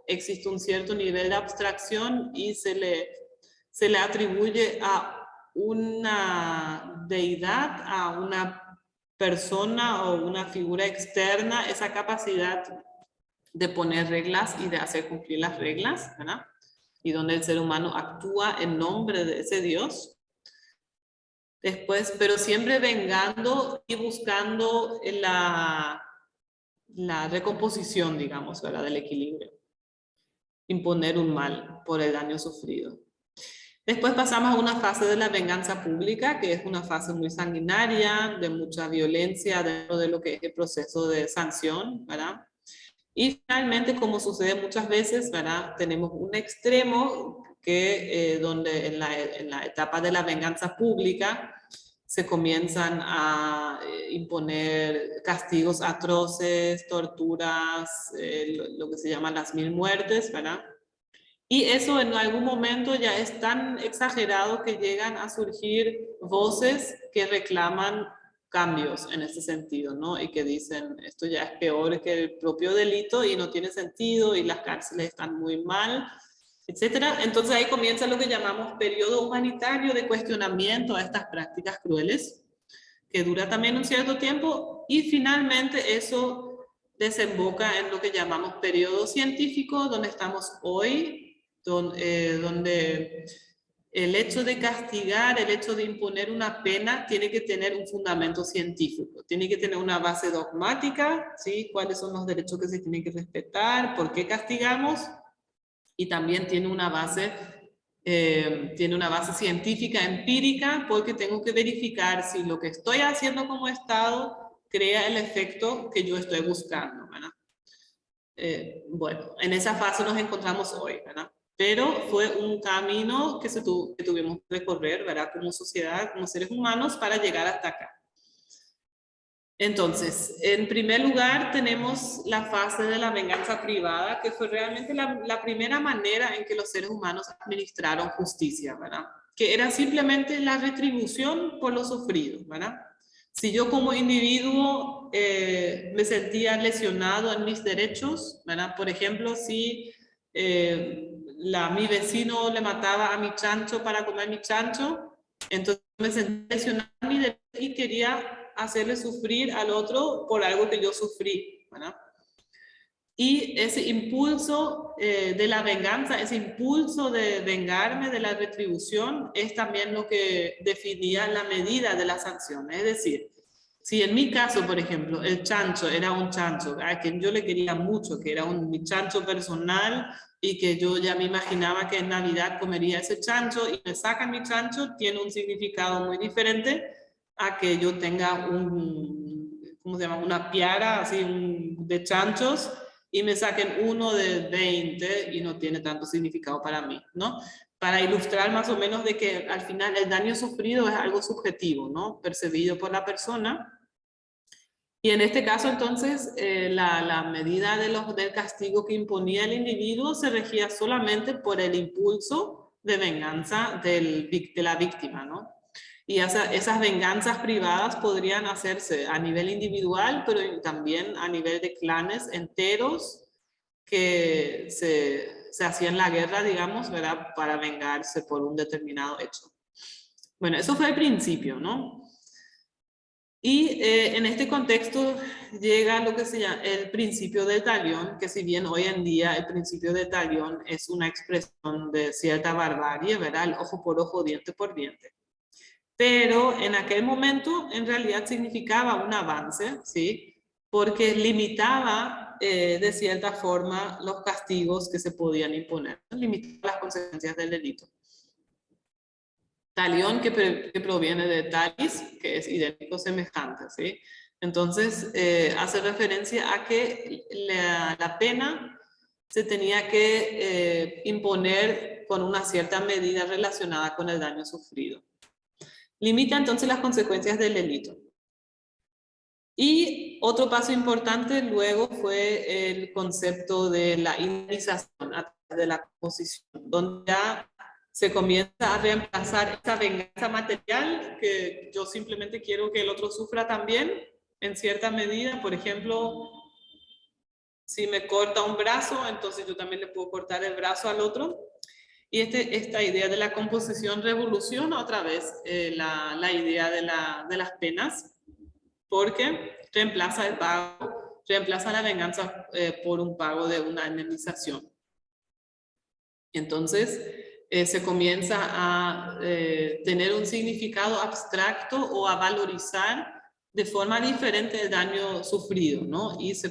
existe un cierto nivel de abstracción y se le atribuye a una deidad, a una persona o una figura externa, esa capacidad de poner reglas y de hacer cumplir las reglas, ¿verdad? Y donde el ser humano actúa en nombre de ese Dios. Después, pero siempre vengando y buscando la recomposición, digamos, ¿verdad? Del equilibrio. Imponer un mal por el daño sufrido. Después pasamos a una fase de la venganza pública, que es una fase muy sanguinaria, de mucha violencia dentro de lo que es el proceso de sanción, ¿verdad? Y finalmente, como sucede muchas veces, ¿verdad? Tenemos un extremo donde en la etapa de la venganza pública se comienzan a imponer castigos atroces, torturas, lo que se llama las 1000 muertes, ¿verdad? Y eso en algún momento ya es tan exagerado que llegan a surgir voces que reclaman cambios en ese sentido, ¿no? Y que dicen, esto ya es peor que el propio delito y no tiene sentido y las cárceles están muy mal, etcétera. Entonces ahí comienza lo que llamamos periodo humanitario de cuestionamiento a estas prácticas crueles, que dura también un cierto tiempo, y finalmente eso desemboca en lo que llamamos periodo científico, donde estamos hoy, donde el hecho de castigar, el hecho de imponer una pena, tiene que tener un fundamento científico, tiene que tener una base dogmática, ¿sí? Cuáles son los derechos que se tienen que respetar, por qué castigamos, y también tiene una base científica, empírica, porque tengo que verificar si lo que estoy haciendo como Estado crea el efecto que yo estoy buscando, ¿verdad? Bueno, en esa fase nos encontramos hoy, ¿verdad? Pero fue un camino que tuvimos que recorrer, ¿verdad? Como sociedad, como seres humanos, para llegar hasta acá. Entonces, en primer lugar tenemos la fase de la venganza privada, que fue realmente la primera manera en que los seres humanos administraron justicia, ¿verdad? Que era simplemente la retribución por lo sufrido, ¿verdad? Si yo como individuo me sentía lesionado en mis derechos, ¿verdad? Por ejemplo, si mi vecino le mataba a mi chancho para comer mi chancho, entonces me sentía lesionado en mi derecho y quería hacerle sufrir al otro por algo que yo sufrí, ¿verdad? Y ese impulso de la venganza, ese impulso de vengarme, de la retribución, es también lo que definía la medida de la sanción. Es decir, si en mi caso, por ejemplo, el chancho era un chancho a quien yo le quería mucho, que era mi chancho personal y que yo ya me imaginaba que en Navidad comería ese chancho y me sacan mi chancho, tiene un significado muy diferente a que yo tenga ¿cómo se llama? Una piara así de chanchos y me saquen uno de 20 y no tiene tanto significado para mí, ¿no? Para ilustrar más o menos de que al final el daño sufrido es algo subjetivo, ¿no? Percibido por la persona. Y en este caso, entonces, la medida del castigo que imponía el individuo se regía solamente por el impulso de venganza de la víctima, ¿no? Y esas venganzas privadas podrían hacerse a nivel individual, pero también a nivel de clanes enteros que se hacían la guerra, digamos, ¿verdad? Para vengarse por un determinado hecho. Bueno, eso fue el principio, ¿no? Y en este contexto llega lo que se llama el principio del talión, que si bien hoy en día el principio del talión es una expresión de cierta barbarie, ¿verdad? El ojo por ojo, diente por diente. Pero en aquel momento en realidad significaba un avance, ¿sí? Porque limitaba de cierta forma los castigos que se podían imponer, limitaba las consecuencias del delito. Talión que proviene de talis, que es idéntico, semejante, ¿sí? Entonces hace referencia a que la pena se tenía que imponer con una cierta medida relacionada con el daño sufrido. Limita entonces las consecuencias del delito. Y otro paso importante luego fue el concepto de la indemnización a través de la composición, donde ya se comienza a reemplazar esa venganza material, que yo simplemente quiero que el otro sufra también, en cierta medida. Por ejemplo, si me corta un brazo, entonces yo también le puedo cortar el brazo al otro. Y esta idea de la composición revoluciona otra vez la idea de las penas, porque reemplaza el pago, reemplaza la venganza por un pago de una indemnización. Entonces, se comienza a tener un significado abstracto o a valorizar de forma diferente el daño sufrido, ¿no? Y se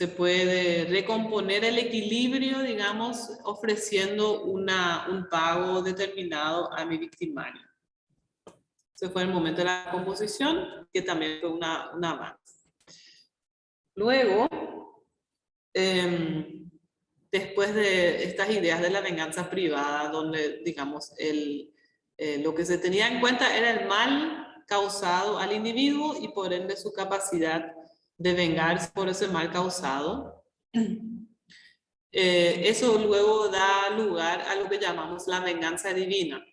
puede recomponer el equilibrio, digamos, ofreciendo un pago determinado a mi victimario. Ese fue el momento de la composición, que también fue un avance. Luego, después de estas ideas de la venganza privada, donde, digamos, lo que se tenía en cuenta era el mal causado al individuo y por ende su capacidad de vengarse por ese mal causado. Eso luego da lugar a lo que llamamos la venganza divina,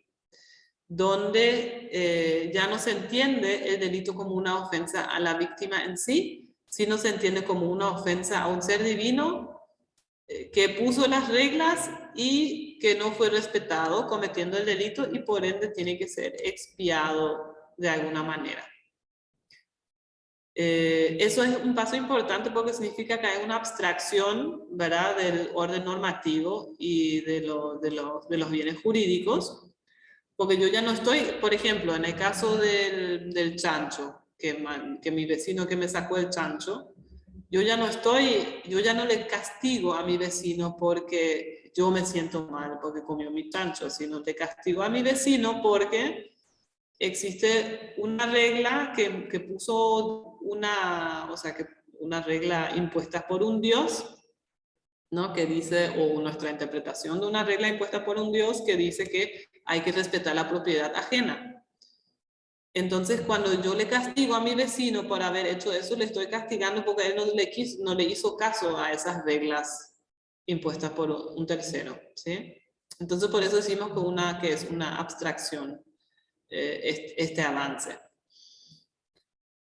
donde ya no se entiende el delito como una ofensa a la víctima en sí, sino se entiende como una ofensa a un ser divino que puso las reglas y que no fue respetado cometiendo el delito y por ende tiene que ser expiado de alguna manera. Eso es un paso importante porque significa que hay una abstracción, ¿verdad?, del orden normativo y de los bienes jurídicos, porque yo ya no estoy, por ejemplo, en el caso del chancho, que mi vecino que me sacó el chancho, yo ya no le castigo a mi vecino porque yo me siento mal porque comió mi chancho, sino te castigo a mi vecino porque existe una regla que puso una regla impuesta por un Dios, ¿no? Que dice, o nuestra interpretación de una regla impuesta por un Dios que dice que hay que respetar la propiedad ajena. Entonces, cuando yo le castigo a mi vecino por haber hecho eso, le estoy castigando porque él no le hizo caso a esas reglas impuestas por un tercero, ¿sí? Entonces, por eso decimos que es una abstracción este avance.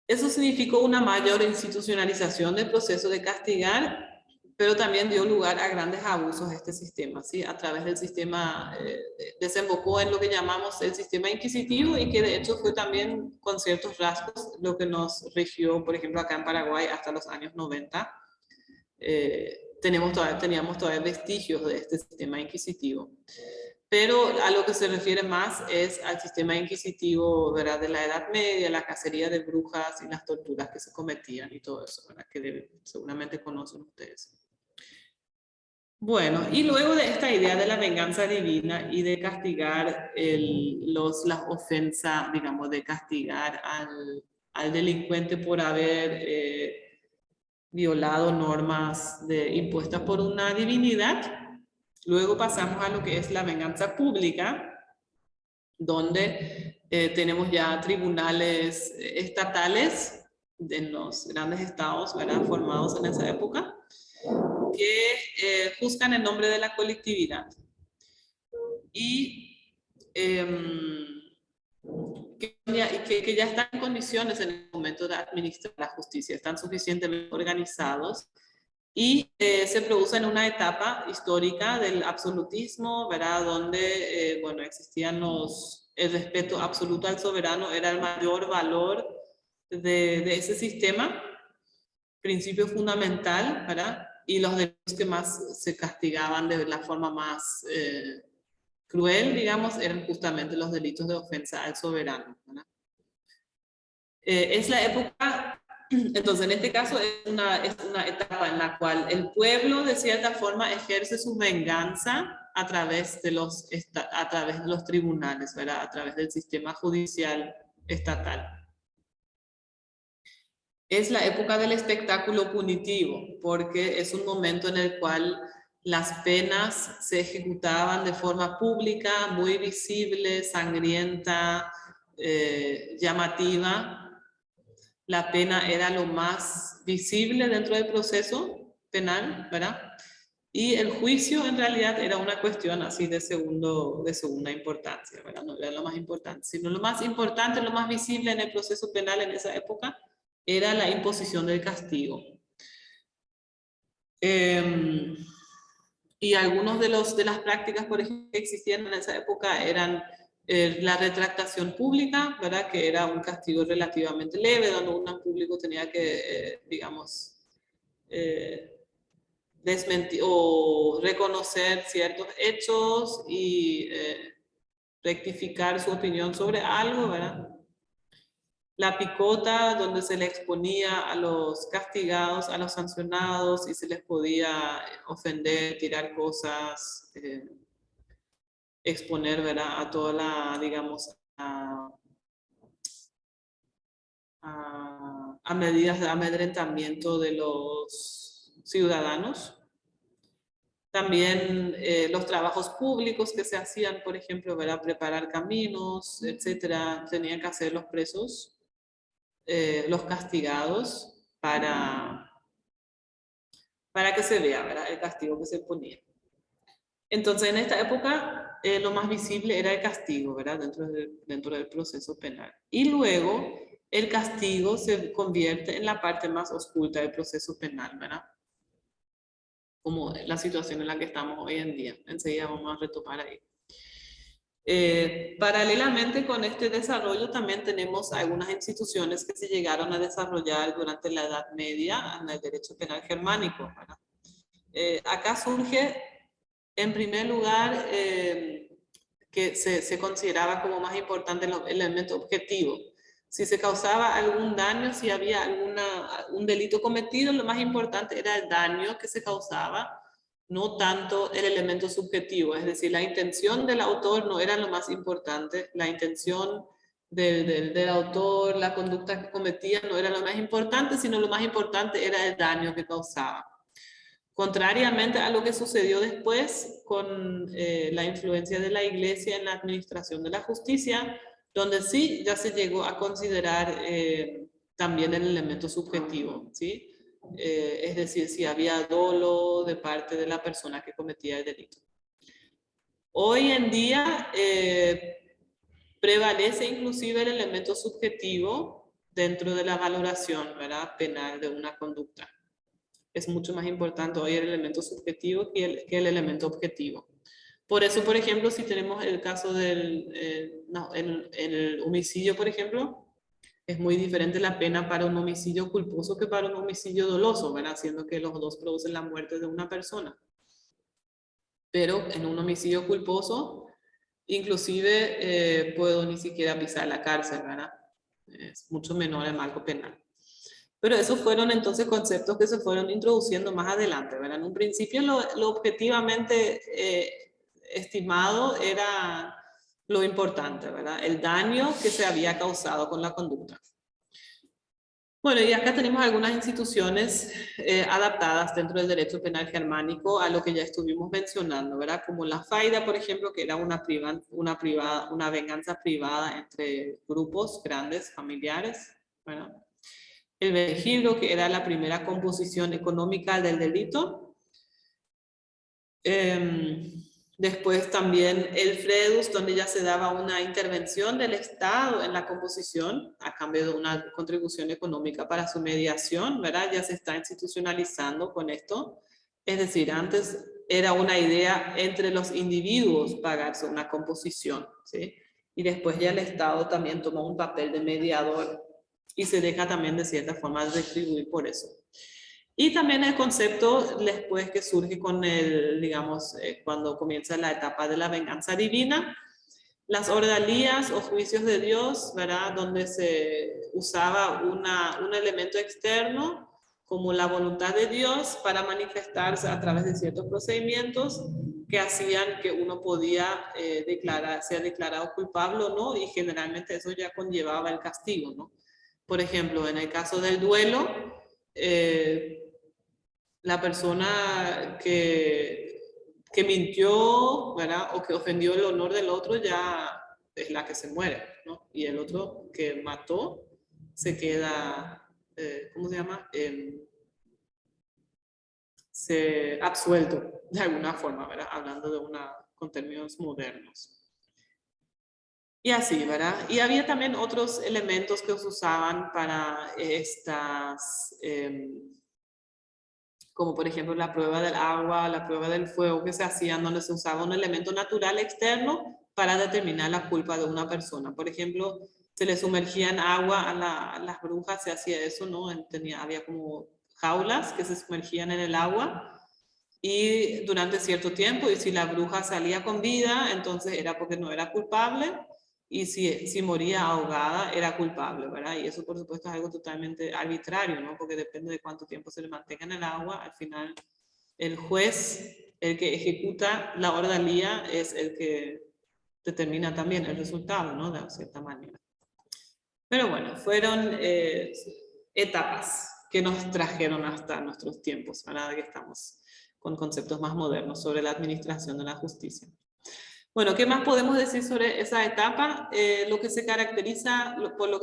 Eso significó una mayor institucionalización del proceso de castigar, pero también dio lugar a grandes abusos de este sistema, ¿sí? A través del sistema, desembocó en lo que llamamos el sistema inquisitivo y que de hecho fue también con ciertos rasgos lo que nos rigió, por ejemplo, acá en Paraguay hasta los años 90. Teníamos todavía vestigios de este sistema inquisitivo. Pero a lo que se refiere más es al sistema inquisitivo, ¿verdad?, de la Edad Media, la cacería de brujas y las torturas que se cometían y todo eso, ¿verdad?, que seguramente conocen ustedes. Bueno, y luego de esta idea de la venganza divina y de castigar las ofensas, digamos, de castigar al delincuente por haber violado normas impuestas por una divinidad, luego pasamos a lo que es la venganza pública, donde tenemos ya tribunales estatales en los grandes estados, ¿verdad?, formados en esa época, que juzgan en nombre de la colectividad. Y que ya están en condiciones en el momento de administrar la justicia, están suficientemente organizados y se produce en una etapa histórica del absolutismo, ¿verdad?, donde bueno, existían el respeto absoluto al soberano, era el mayor valor de ese sistema, principio fundamental, ¿verdad?, y los delitos que más se castigaban de la forma más cruel, digamos, eran justamente los delitos de ofensa al soberano, ¿verdad? Es la época, entonces en este caso es una etapa en la cual el pueblo de cierta forma ejerce su venganza a través de los tribunales, ¿verdad?, a través del sistema judicial estatal. Es la época del espectáculo punitivo, porque es un momento en el cual las penas se ejecutaban de forma pública, muy visible, sangrienta, llamativa. La pena era lo más visible dentro del proceso penal, ¿verdad? Y el juicio en realidad era una cuestión así de segunda importancia, ¿verdad? No era lo más importante, sino lo más importante, lo más visible en el proceso penal en esa época era la imposición del castigo. Y algunos de las prácticas, por ejemplo, que existían en esa época eran la retractación pública, ¿verdad?, que era un castigo relativamente leve, donde un público tenía que, digamos, desmentir o reconocer ciertos hechos y rectificar su opinión sobre algo, ¿verdad? La picota, donde se le exponía a los castigados, a los sancionados, y se les podía ofender, tirar cosas, exponer, ¿verdad?, a toda la, digamos, a medidas de amedrentamiento de los ciudadanos. También los trabajos públicos que se hacían, por ejemplo, ¿verdad?, preparar caminos, etcétera, tenían que hacer los presos, los castigados, para que se vea, ¿verdad?, el castigo que se ponía. Entonces, en esta época lo más visible era el castigo, ¿verdad? Dentro del proceso penal. Y luego el castigo se convierte en la parte más oscura del proceso penal, ¿verdad? Como la situación en la que estamos hoy en día. Enseguida vamos a retomar ahí. Paralelamente con este desarrollo también tenemos algunas instituciones que se llegaron a desarrollar durante la Edad Media en el derecho penal germánico, ¿verdad? Acá surge, en primer lugar, que se consideraba como más importante el elemento objetivo. Si se causaba algún daño, si había un delito cometido, lo más importante era el daño que se causaba, no tanto el elemento subjetivo. Es decir, la intención del autor no era lo más importante, la intención del autor, la conducta que cometía no era lo más importante, sino lo más importante era el daño que causaba. Contrariamente a lo que sucedió después con la influencia de la Iglesia en la administración de la justicia, donde sí ya se llegó a considerar también el elemento subjetivo, ¿sí? Es decir, si había dolo de parte de la persona que cometía el delito. Hoy en día prevalece inclusive el elemento subjetivo dentro de la valoración, ¿verdad?, penal de una conducta. Es mucho más importante hoy el elemento subjetivo que el elemento objetivo. Por eso, por ejemplo, si tenemos el caso del el homicidio, por ejemplo, es muy diferente la pena para un homicidio culposo que para un homicidio doloso, ¿verdad? Siendo que los dos producen la muerte de una persona. Pero en un homicidio culposo, inclusive puedo ni siquiera pisar la cárcel, ¿verdad? Es mucho menor el marco penal. Pero esos fueron entonces conceptos que se fueron introduciendo más adelante, ¿verdad? En un principio lo objetivamente estimado era lo importante, ¿verdad? El daño que se había causado con la conducta. Bueno, y acá tenemos algunas instituciones adaptadas dentro del derecho penal germánico a lo que ya estuvimos mencionando, ¿verdad? Como la faida, por ejemplo, que era una venganza privada entre grupos grandes, familiares, ¿verdad? El veregilio, que era la primera composición económica del delito. Después también el fredus, donde ya se daba una intervención del Estado en la composición a cambio de una contribución económica para su mediación, ¿verdad? Ya se está institucionalizando con esto. Es decir, antes era una idea entre los individuos pagarse una composición, ¿sí? Y después ya el Estado también tomó un papel de mediador y se deja también de cierta forma retribuir por eso. Y también el concepto después que surge con el, digamos, cuando comienza la etapa de la venganza divina, las ordalías o juicios de Dios, ¿verdad? Donde se usaba un elemento externo como la voluntad de Dios para manifestarse a través de ciertos procedimientos que hacían que uno podía ser declarado culpable o no, y generalmente eso ya conllevaba el castigo, ¿no? Por ejemplo, en el caso del duelo, la persona que mintió, ¿verdad?, o que ofendió el honor del otro ya es la que se muere, ¿no? Y el otro que mató se queda, ¿cómo se llama? Se absuelto de alguna forma, ¿verdad? Hablando con términos modernos. Y así, ¿verdad? Y había también otros elementos que se usaban para estas, como por ejemplo la prueba del agua, la prueba del fuego, que se hacían donde se usaba un elemento natural externo para determinar la culpa de una persona. Por ejemplo, se le sumergía en agua a las brujas, se hacía eso, ¿no? Había como jaulas que se sumergían en el agua y durante cierto tiempo, y si la bruja salía con vida, entonces era porque no era culpable, y si moría ahogada era culpable, ¿verdad? Y eso por supuesto es algo totalmente arbitrario, ¿no? Porque depende de cuánto tiempo se le mantenga en el agua, al final el juez, el que ejecuta la ordalía, es el que determina también el resultado, ¿no? De cierta manera. Pero bueno, fueron etapas que nos trajeron hasta nuestros tiempos, ¿verdad? Que estamos con conceptos más modernos sobre la administración de la justicia. Bueno, ¿qué más podemos decir sobre esa etapa? Por lo que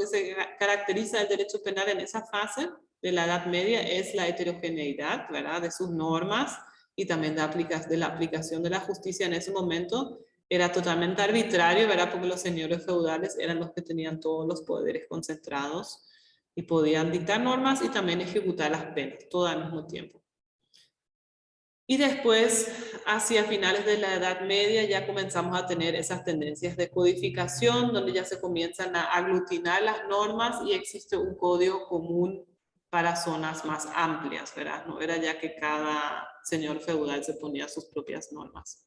se caracteriza el derecho penal en esa fase de la Edad Media es la heterogeneidad, ¿verdad?, de sus normas y también de la aplicación de la justicia en ese momento era totalmente arbitrario, ¿verdad? Porque los señores feudales eran los que tenían todos los poderes concentrados y podían dictar normas y también ejecutar las penas, todo al mismo tiempo. Y después, hacia finales de la Edad Media, ya comenzamos a tener esas tendencias de codificación, donde ya se comienzan a aglutinar las normas y existe un código común para zonas más amplias, ¿verdad? No era ya que cada señor feudal se ponía sus propias normas.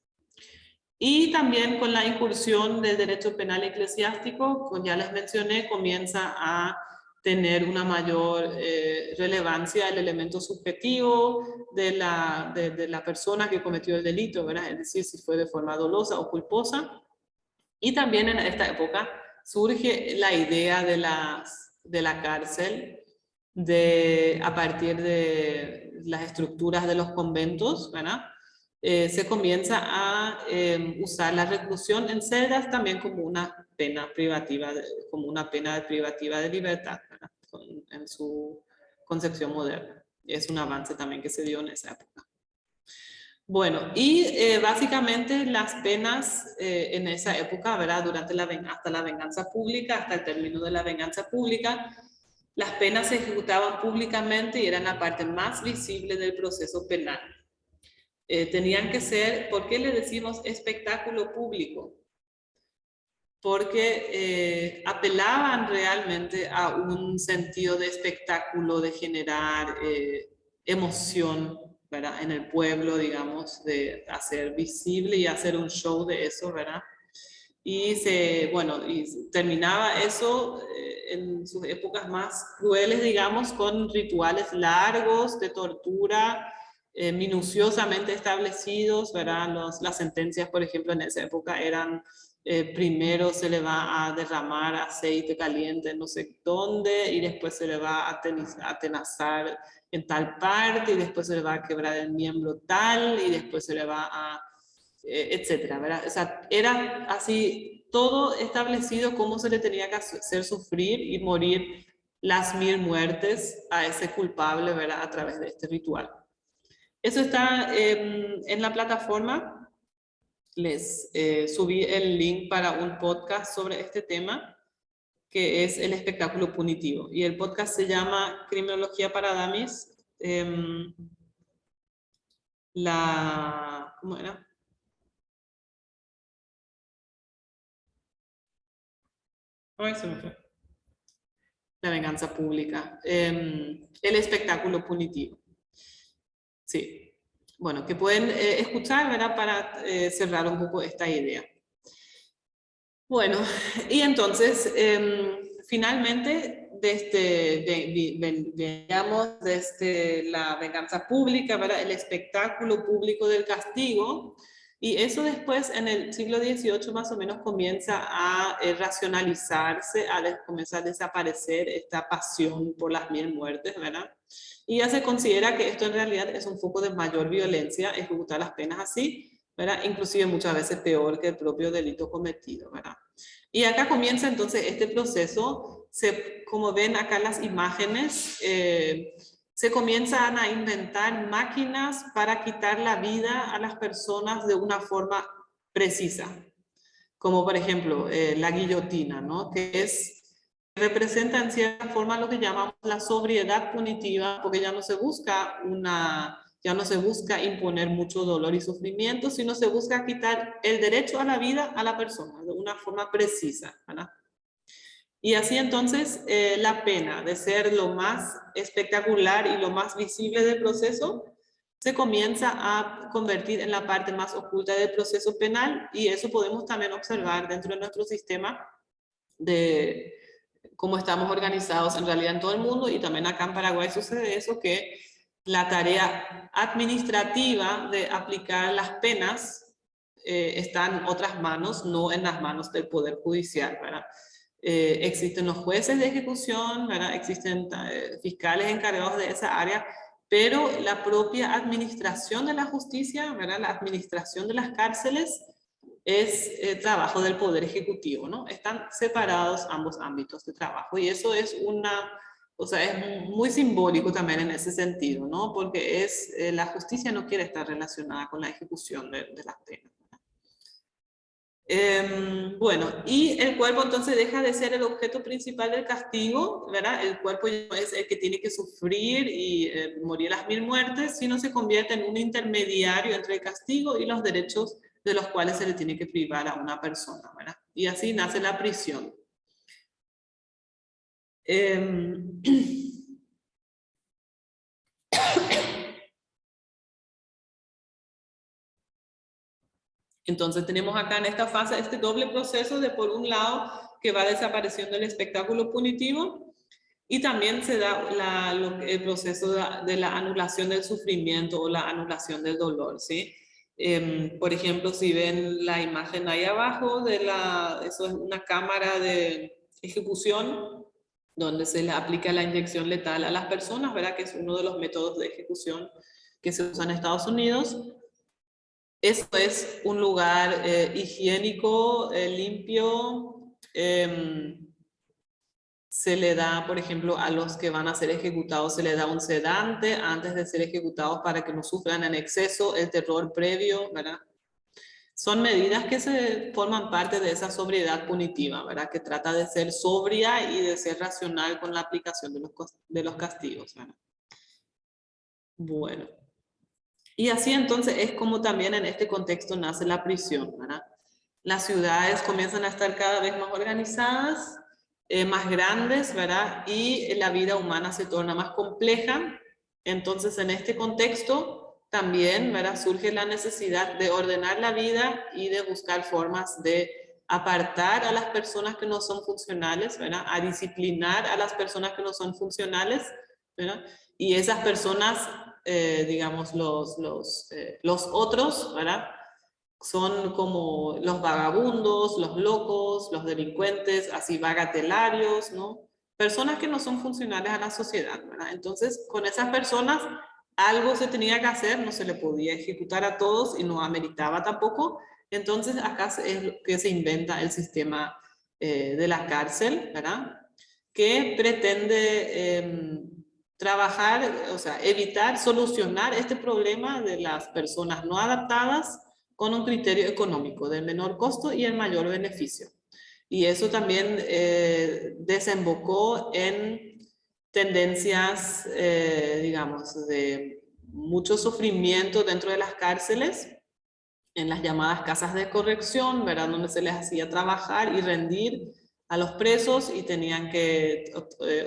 Y también con la incursión del derecho penal eclesiástico, como ya les mencioné, comienza a tener una mayor relevancia el elemento subjetivo de la persona que cometió el delito, ¿verdad? Es decir, si fue de forma dolosa o culposa. Y también en esta época surge la idea de la cárcel a partir de las estructuras de los conventos, ¿verdad? Se comienza a usar la reclusión en celdas también como una pena privativa, como una pena privativa de libertad, ¿verdad? En su concepción moderna. Es un avance también que se dio en esa época. Bueno, y básicamente las penas en esa época, ¿verdad? Hasta la venganza pública, hasta el término de la venganza pública, las penas se ejecutaban públicamente y eran la parte más visible del proceso penal. Tenían que ser, ¿por qué le decimos espectáculo público? Porque apelaban realmente a un sentido de espectáculo, de generar emoción, ¿verdad? En el pueblo, digamos, de hacer visible y hacer un show de eso, ¿verdad? Y terminaba eso en sus épocas más crueles, digamos, con rituales largos de tortura, minuciosamente establecidos, ¿verdad? Las sentencias, por ejemplo, en esa época eran, primero se le va a derramar aceite caliente en no sé dónde, y después se le va a atenazar en tal parte, y después se le va a quebrar el miembro tal, y después se le va a etcétera, ¿verdad? O sea, era así todo establecido cómo se le tenía que hacer sufrir y morir las 1000 muertes a ese culpable, ¿verdad? A través de este ritual. Eso está en la plataforma. Les subí el link para un podcast sobre este tema, que es el espectáculo punitivo. Y el podcast se llama Criminología para Dummies. ¿Cómo era? Ay, se me fue. La venganza pública. El espectáculo punitivo. Sí. Bueno, que pueden escuchar, ¿verdad? Para cerrar un poco esta idea. Bueno, y entonces, finalmente, veamos desde la venganza pública, ¿verdad? El espectáculo público del castigo. Y eso después, en el siglo XVIII más o menos, comienza a racionalizarse, comienza a desaparecer esta pasión por las 1000 muertes, ¿verdad? Y ya se considera que esto en realidad es un foco de mayor violencia, ejecutar las penas así, ¿verdad? Inclusive muchas veces peor que el propio delito cometido, ¿verdad? Y acá comienza entonces este proceso, como ven acá las imágenes, se comienzan a inventar máquinas para quitar la vida a las personas de una forma precisa, como por ejemplo la guillotina, ¿no? Que representa en cierta forma lo que llamamos la sobriedad punitiva, porque ya no se busca imponer mucho dolor y sufrimiento, sino se busca quitar el derecho a la vida a la persona de una forma precisa, ¿verdad? Y así entonces la pena de ser lo más espectacular y lo más visible del proceso se comienza a convertir en la parte más oculta del proceso penal, y eso podemos también observar dentro de nuestro sistema de cómo estamos organizados en realidad en todo el mundo, y también acá en Paraguay sucede eso, que la tarea administrativa de aplicar las penas está en otras manos, no en las manos del Poder Judicial, ¿verdad? Existen los jueces de ejecución, ¿verdad? Existen fiscales encargados de esa área, pero la propia administración de la justicia, ¿verdad? La administración de las cárceles es trabajo del Poder Ejecutivo, ¿no? Están separados ambos ámbitos de trabajo, y eso es es muy simbólico también en ese sentido, ¿no? Porque la justicia no quiere estar relacionada con la ejecución de las penas. Bueno, y el cuerpo entonces deja de ser el objeto principal del castigo, ¿verdad? El cuerpo ya no es el que tiene que sufrir y morir a las 1000 muertes, sino se convierte en un intermediario entre el castigo y los derechos de los cuales se le tiene que privar a una persona, ¿verdad? Y así nace la prisión. Entonces tenemos acá en esta fase este doble proceso de, por un lado, que va desapareciendo el espectáculo punitivo, y también se da el proceso de la anulación del sufrimiento o la anulación del dolor, ¿sí? Por ejemplo, si ven la imagen ahí abajo, eso es una cámara de ejecución, donde se le aplica la inyección letal a las personas, ¿verdad? Que es uno de los métodos de ejecución que se usa en Estados Unidos. Eso es un lugar higiénico, limpio. Se le da, por ejemplo, a los que van a ser ejecutados, se le da un sedante antes de ser ejecutados para que no sufran en exceso el terror previo, ¿verdad? Son medidas que se forman parte de esa sobriedad punitiva, ¿verdad? Que trata de ser sobria y de ser racional con la aplicación de los castigos, ¿verdad? Bueno. Y así entonces es como también en este contexto nace la prisión, ¿verdad? Las ciudades comienzan a estar cada vez más organizadas, más grandes, ¿verdad? Y la vida humana se torna más compleja. Entonces, en este contexto también, ¿verdad? Surge la necesidad de ordenar la vida y de buscar formas de apartar a las personas que no son funcionales, ¿verdad? A disciplinar a las personas que no son funcionales, ¿verdad? Y esas personas, digamos, los otros, ¿verdad? Son como los vagabundos, los locos, los delincuentes, así bagatelarios, ¿no? Personas que no son funcionales a la sociedad, ¿verdad? Entonces, con esas personas algo se tenía que hacer, no se le podía ejecutar a todos y no ameritaba tampoco. Entonces, acá es lo que se inventa el sistema de la cárcel, ¿verdad? Que pretende trabajar, o sea, evitar, solucionar este problema de las personas no adaptadas con un criterio económico del menor costo y el mayor beneficio. Y eso también desembocó en tendencias, digamos, de mucho sufrimiento dentro de las cárceles, en las llamadas casas de corrección, ¿verdad? Donde se les hacía trabajar y rendir a los presos y tenían que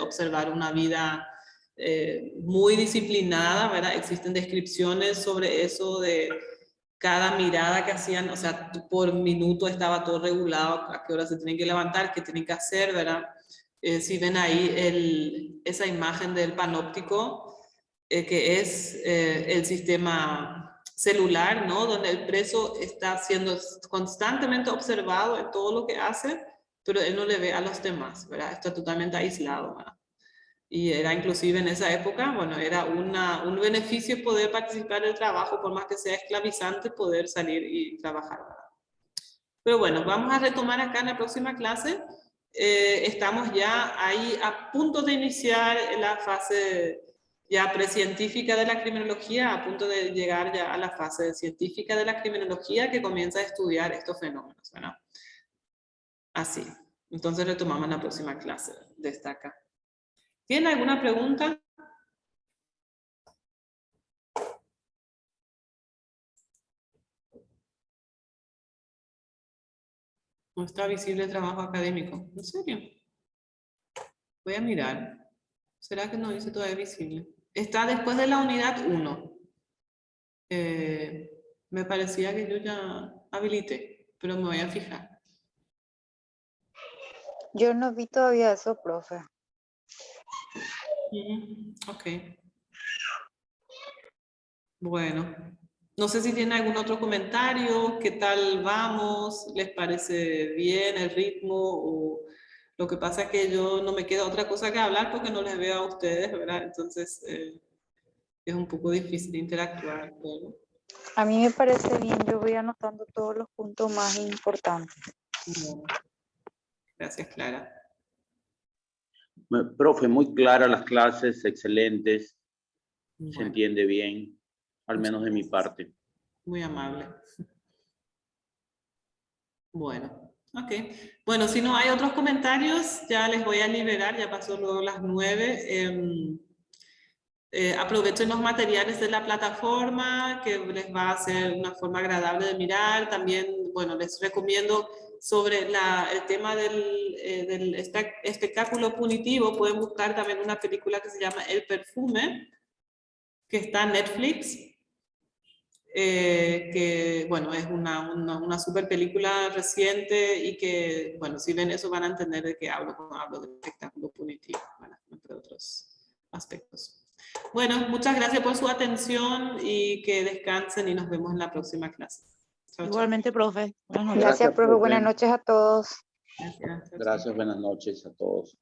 observar una vida muy disciplinada, ¿verdad? Existen descripciones sobre eso de cada mirada que hacían, o sea, por minuto estaba todo regulado, a qué hora se tienen que levantar, qué tienen que hacer, ¿verdad? Si ven ahí esa imagen del panóptico, que es el sistema celular, ¿no? Donde el preso está siendo constantemente observado en todo lo que hace, pero él no le ve a los demás, ¿verdad? Está totalmente aislado, ¿verdad? Y era inclusive en esa época, bueno, era un beneficio poder participar del trabajo, por más que sea esclavizante, poder salir y trabajar, ¿verdad? Pero bueno, vamos a retomar acá en la próxima clase. Estamos ya ahí a punto de iniciar la fase ya precientífica de la criminología, a punto de llegar ya a la fase científica de la criminología que comienza a estudiar estos fenómenos, ¿verdad? Así. Entonces retomamos en la próxima clase de esta acá. ¿Tienen alguna pregunta? No está visible el trabajo académico. ¿En serio? Voy a mirar. ¿Será que no dice todavía visible? Está después de la unidad 1. Me parecía que yo ya habilité, pero me voy a fijar. Yo no vi todavía eso, profe. Ok. Bueno. No sé si tienen algún otro comentario. ¿Qué tal vamos? ¿Les parece bien el ritmo? O lo que pasa es que yo no me queda otra cosa que hablar porque no les veo a ustedes, ¿verdad? Entonces es un poco difícil interactuar. ¿Verdad? A mí me parece bien, yo voy anotando todos los puntos más importantes. Bueno. Gracias, Clara. Profe, muy claras las clases, excelentes. Bueno. Se entiende bien, al menos de mi parte. Muy amable. Bueno, ok. Bueno, si no hay otros comentarios, ya les voy a liberar, ya pasó luego las 9. Aprovechen los materiales de la plataforma, que les va a ser una forma agradable de mirar. También, bueno, les recomiendo sobre el tema del espectáculo punitivo, pueden buscar también una película que se llama El Perfume, que está en Netflix, que, bueno, es una super película reciente y que, bueno, si ven eso van a entender de qué hablo cuando hablo de espectáculo punitivo, bueno, entre otros aspectos. Bueno, muchas gracias por su atención y que descansen y nos vemos en la próxima clase. Chao, Igualmente, profe. Buenas noches. Gracias, profe. Buenas profe. noches a todos. Gracias. Chao, chao. Gracias, buenas noches a todos.